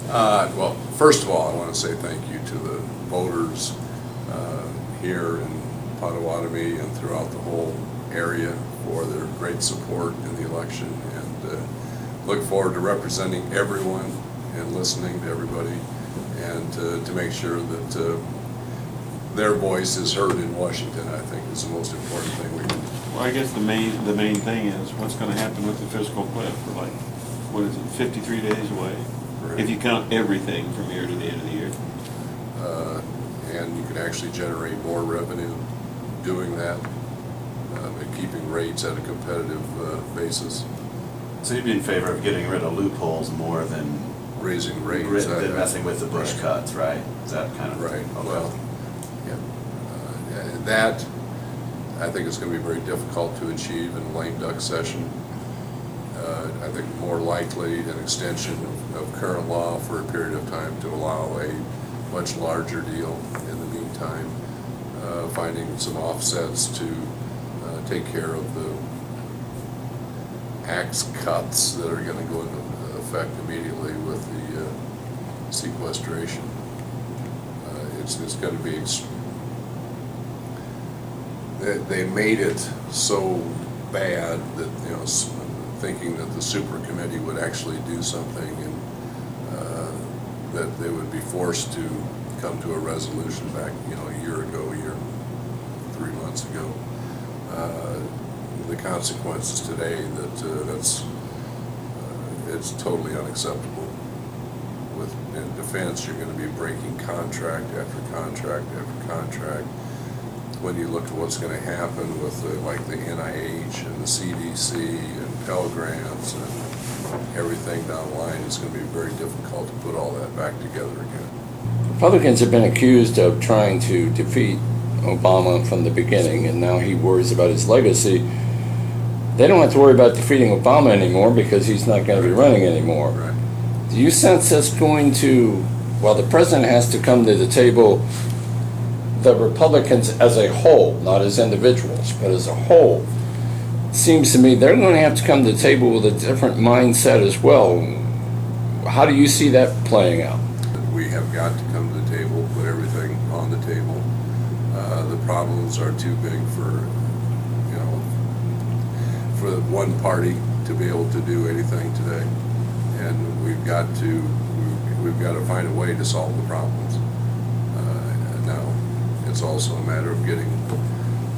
Well, first of all, I want to say thank you to the voters here in Potawatomi and throughout the whole area for their great support in the election, and look forward to representing everyone and listening to everybody, and to make sure that their voice is heard in Washington. I think is the most important thing we can do. Well, I guess the main thing is what's going to happen with the fiscal cliff. We're like, what is it, 53 days away? Right. If you count everything from here to the end of the year. And you can actually generate more revenue doing that, and keeping rates at a competitive basis. So you'd be in favor of getting rid of loopholes more than Raising rates. than messing with the bush Right. cuts, right? Is that kind of Right, okay. well, yeah. That, I think is going to be very difficult to achieve in a lame duck session. I think more likely an extension of current law for a period of time to allow a much larger deal in the meantime, finding some offsets to take care of the axe cuts that are going to go into effect immediately with the sequestration. It's going to be, they made it so bad that, thinking that the super committee would actually do something, and that they would be forced to come to a resolution back, a year ago, 3 months ago. The consequences today it's totally unacceptable. In defense, you're going to be breaking contract after contract after contract. When you look at what's going to happen with like the NIH and the CDC and Pell Grants and everything down the line, it's going to be very difficult to put all that back together again. Republicans have been accused of trying to defeat Obama from the beginning, and now he worries about his legacy. They don't have to worry about defeating Obama anymore because he's not going to be running anymore. Right. Do you sense that's going to, well, the president has to come to the table, the Republicans as a whole, not as individuals, but as a whole, seems to me they're going to have to come to the table with a different mindset as well. How do you see that playing out? We have got to come to the table, put everything on the table. The problems are too big for one party to be able to do anything today, and we've got to find a way to solve the problems. Now, it's also a matter of getting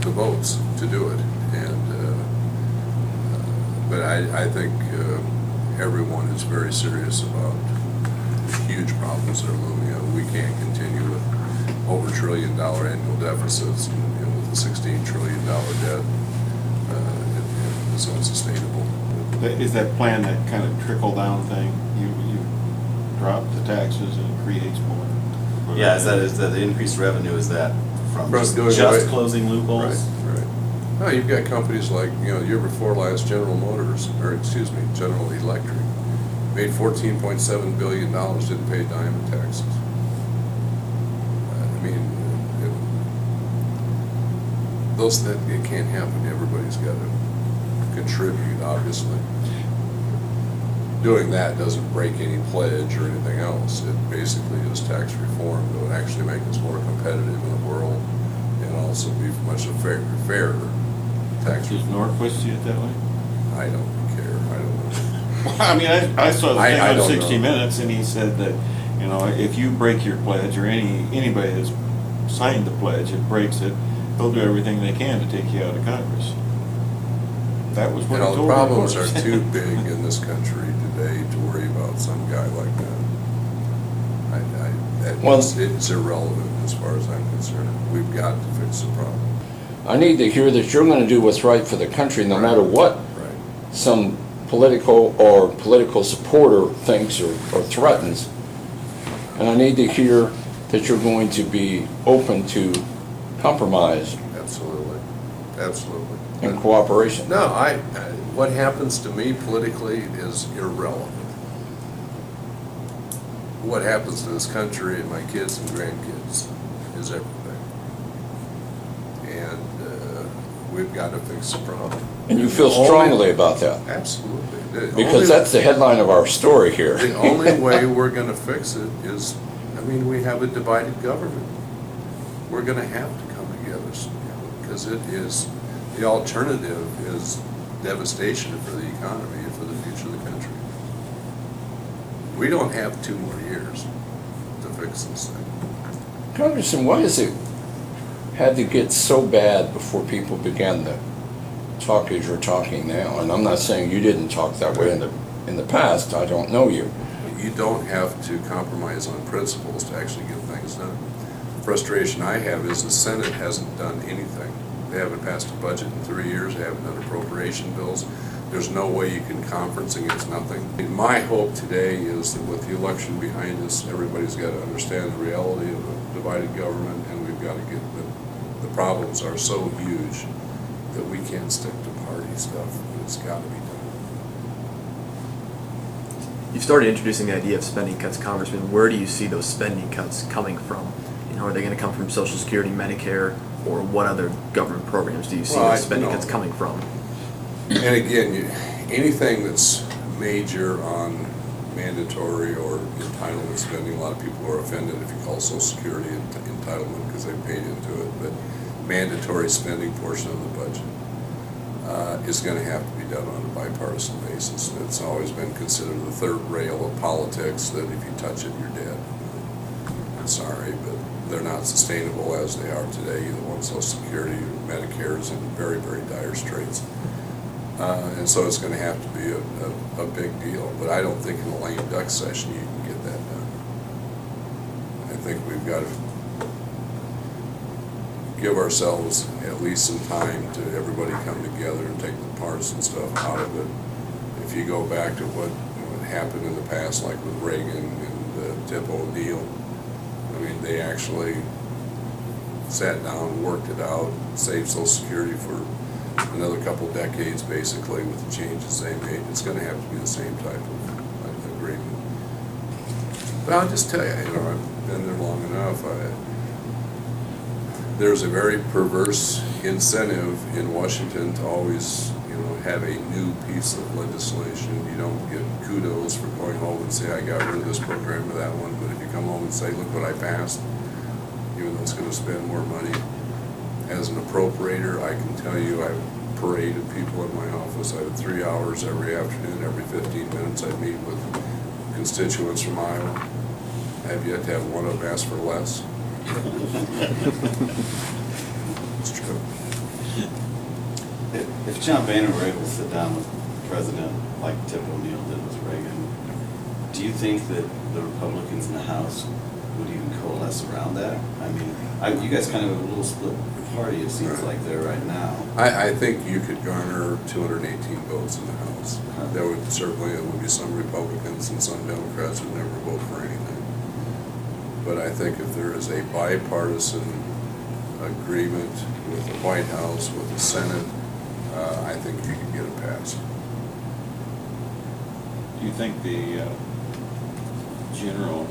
the votes to do it, and but I think everyone is very serious about the huge problems that are looming. We can't continue with over $1 trillion annual deficits and with a $16 trillion debt. It's unsustainable. Is that plan that kind of trickle down thing? You drop the taxes and it creates more. Yeah, is that the increased revenue? Is that from Right, just going away. closing loopholes? Right. No, you've got companies like, the year before last, General Electric, made $14.7 billion, didn't pay a dime in taxes. It can't happen. Everybody's got to contribute, obviously. Doing that doesn't break any pledge or anything else. It basically is tax reform that would actually make us more competitive in the world and also be much fairer tax Does reform. Norquist see it that way? I don't care. I don't know. I mean, I saw the thing I on don't 60 know. Minutes, and he said that, if you break your pledge, or anybody that's signed the pledge, it breaks it, they'll do everything they can to take you out of Congress. That was what he The told problems are reporters. too big in this country today to worry about some guy like that. Well- It's irrelevant as far as I'm concerned. We've got to fix the problem. I need to hear that you're going to do what's right for the country no matter what Right. some political supporter thinks or threatens. And I need to hear that you're going to be open to compromise Absolutely. Absolutely. and cooperation. No, what happens to me politically is irrelevant. What happens to this country and my kids and grandkids is everything. And we've got to fix the problem. And you feel strongly about that. Absolutely. Because that's the headline of our story here. The only way we're gonna fix it is, I mean, we have a divided government. We're gonna have to come together, because it is, the alternative is devastation for the economy and for the future of the country. We don't have 2 more years to fix this thing. Congressman, why is it had to get so bad before people began to talk as you're talking now? And I'm not saying you didn't talk that way in the past. I don't know you. You don't have to compromise on principles to actually get things done. The frustration I have is the Senate hasn't done anything. They haven't passed a budget in 3 years. They haven't done appropriation bills. There's no way you can conference against nothing. My hope today is that with the election behind us, everybody's got to understand the reality of a divided government, and we've got to get the problems are so huge that we can't stick to party stuff. It's got to be done. You've started introducing the idea of spending cuts, Congressman. Where do you see those spending cuts coming from? You know, are they going to come from Social Security, Medicare, or what other government programs do you see those spending cuts coming from? And again, anything that's major on mandatory or entitlement spending, a lot of people are offended if you call Social Security entitlement because they paid into it, but mandatory spending portion of the budget is going to have to be done on a bipartisan basis. It's always been considered the third rail of politics, that if you touch it, you're dead. I'm sorry, but they're not sustainable as they are today. Either one, Social Security or Medicare is in very, very dire straits. And so it's going to have to be a big deal. But I don't think in a lame duck session you can get that done. I think we've got to give ourselves at least some time to everybody come together and take the partisan stuff out of it. If you go back to what happened in the past, like with Reagan and Tip O'Neill, I mean, they actually sat down, worked it out, saved Social Security for another couple decades, basically, with the changes they made. It's going to have to be the same type of agreement. But I'll just tell you, I've been there long enough. There's a very perverse incentive in Washington to always, have a new piece of legislation. You don't get kudos for going home and say, I got rid of this program or that one, but if you come home and say, look what I passed, even though it's going to spend more money. As an appropriator, I can tell you I've paraded people in my office. I had 3 hours every afternoon, every 15 minutes I'd meet with constituents from Iowa. I have yet to have one of them ask for less. It's true. If John Boehner were able to sit down with the president like Tip O'Neill did with Reagan, do you think that the Republicans in the House would even coalesce around that? I mean, you guys kind of have a little split party, it seems like there right now. I think you could garner 218 votes in the House. There would be some Republicans and some Democrats who never vote for anything. But I think if there is a bipartisan agreement with the White House, with the Senate, I think you can get it passed. Do you think the general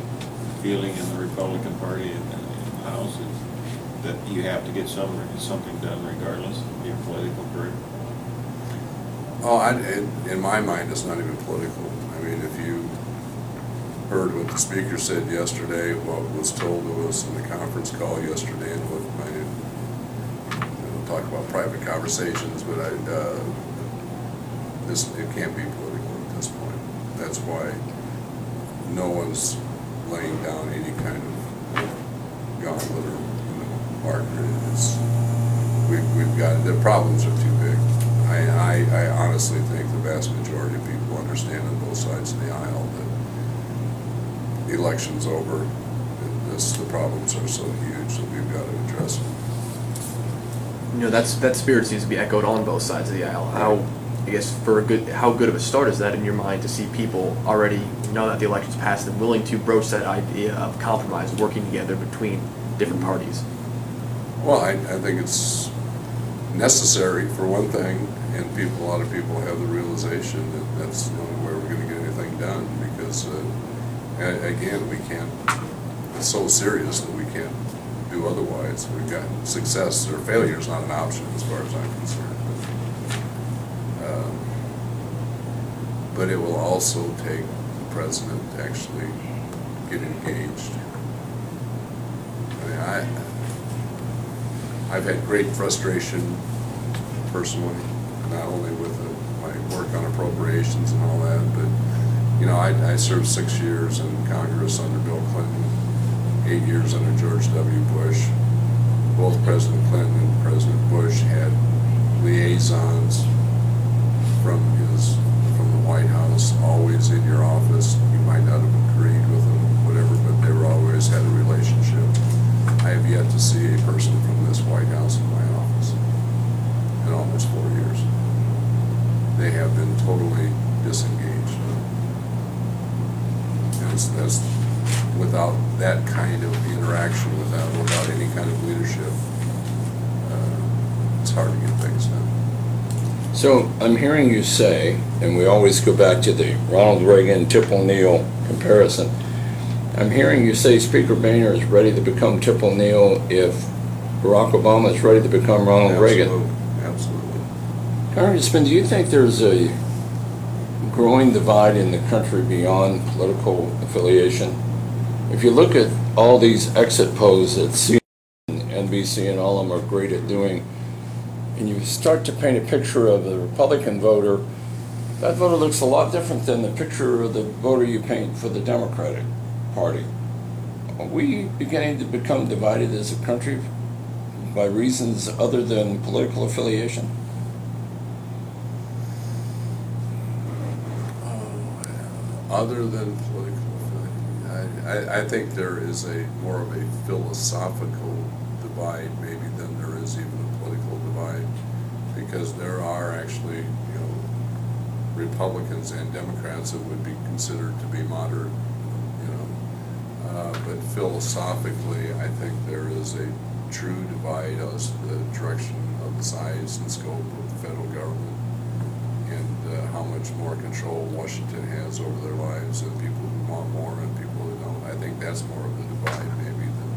feeling in the Republican Party in the House is that you have to get something done regardless of your political career? Oh, in my mind, it's not even political. I mean, if you heard what the speaker said yesterday, what was told to us in the conference call yesterday, and what I don't talk about private conversations, but it can't be political at this point. That's why no one's laying down any kind of gauntlet or marker. We've got, the problems are too big. I honestly think the vast majority of people understand on both sides of the aisle that the election's over. The problems are so huge that we've got to address them. That spirit seems to be echoed on both sides of the aisle. How good of a start is that in your mind to see people already know that the election's passed and willing to broach that idea of compromise, working together between different parties? Well, I think it's necessary for one thing, and a lot of people have the realization that that's the only way we're going to get anything done, because again, we can't, it's so serious that we can't do otherwise. We've got success or failure is not an option as far as I'm concerned. but it will also take the president to actually get engaged. I mean, I've had great frustration personally, not only with my work on appropriations and all that, but, you know, I served 6 years in Congress under Bill Clinton, 8 years under George W. Bush. Both President Clinton and President Bush had liaisons from the White House, always in your office. You might not have agreed with them, whatever, but they were always had a relationship. I have yet to see a person from this White House in my office in almost 4 years. They have been totally disengaged. And that's without that kind of interaction, without any kind of leadership, it's hard to get things done. So I'm hearing you say, and we always go back to the Ronald Reagan, Tip O'Neill comparison. I'm hearing you say Speaker Boehner is ready to become Tip O'Neill if Barack Obama is ready to become Ronald Reagan. Absolutely. Congressman, do you think there's a growing divide in the country beyond political affiliation? If you look at all these exit polls that CNN, NBC, and all of them are great at doing, and you start to paint a picture of the Republican voter, that voter looks a lot different than the picture of the voter you paint for the Democratic Party. Are we beginning to become divided as a country by reasons other than political affiliation? Other than political affiliation, I think there is more of a philosophical divide maybe than there is even a political divide, because there are actually, Republicans and Democrats that would be considered to be moderate, but philosophically, I think there is a true divide as to the direction of the size and scope of the federal government, and how much more control Washington has over their lives, and people who want more and people who don't. I think that's more of the divide maybe than.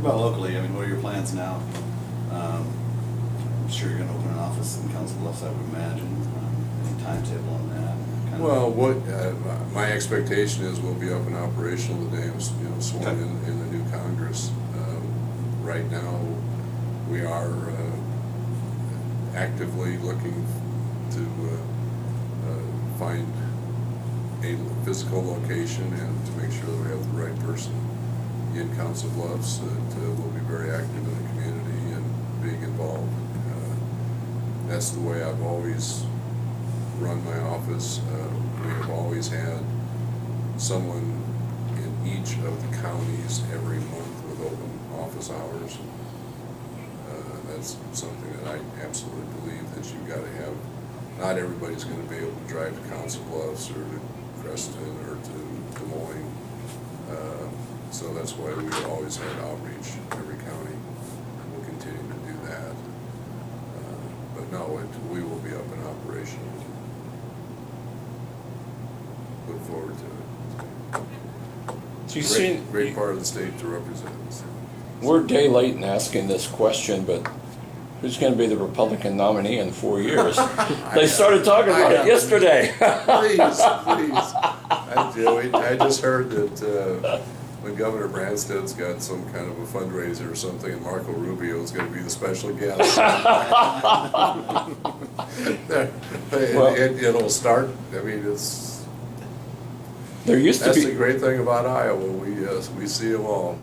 Well, locally, I mean, what are your plans now? I'm sure you're gonna open an office in Council Bluffs, I would imagine. Any timetable on that? Kind of- Well, my expectation is we'll be up and operational the day I'm sworn in the new Congress. Right now, we are actively looking to find a physical location and to make sure that we have the right person in Council Bluffs that will be very active in the community and being involved. That's the way I've always run my office. We have always had someone in each of the counties every month with open office hours. That's something that I absolutely believe that you've got to have. Not everybody's going to be able to drive to Council Bluffs or to Creston or to Des Moines. So that's why we've always had outreach in every county. We'll continue to do that. But no, we will be up and operational. Look forward to it. You see, Great part of the state to represent. we're a day late in asking this question, but who's going to be the Republican nominee in 4 years? They started talking about it yesterday. Please. I just heard that when Governor Branstad's got some kind of a fundraiser or something, and Marco Rubio is going to be the special guest. It'll start. I mean, There used to that's be. the great thing about Iowa. We see them all.